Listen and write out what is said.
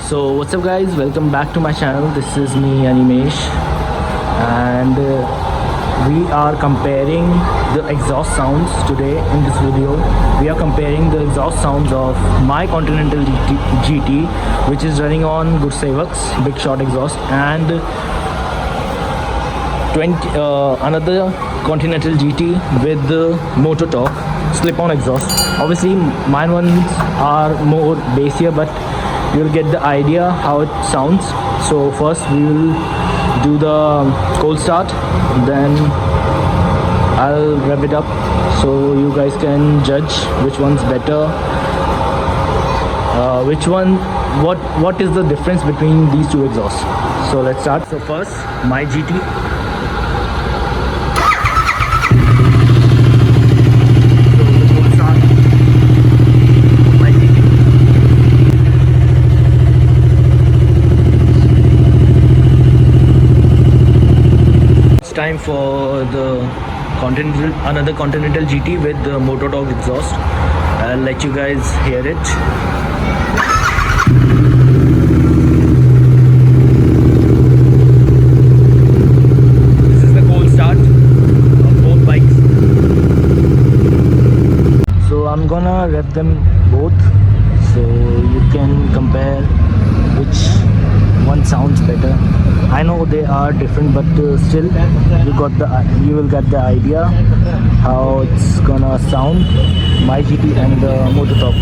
So what's up guys, welcome back to my channel. This is me Animesh, and we are comparing the exhaust sounds today. In this video we are comparing the exhaust sounds of my Continental GT, which is running on GURSEWAK's big shot exhaust, and another Continental GT with the MOTO slip-on exhaust. Obviously mine ones are more bassier, but you'll get the idea how it sounds. So first we will do the cold start, then I'll rev it up so you guys can judge which one's better, what is the difference between these two exhausts. So let's start. So first, my GT. Time for the another Continental GT with the MOTO exhaust. I'll let you guys hear it. This is the cold start of both bikes. So I'm gonna rev them both so you can compare which one sounds better. I know they are different, but still you will get the idea how it's gonna sound, my GT and the MOTO top.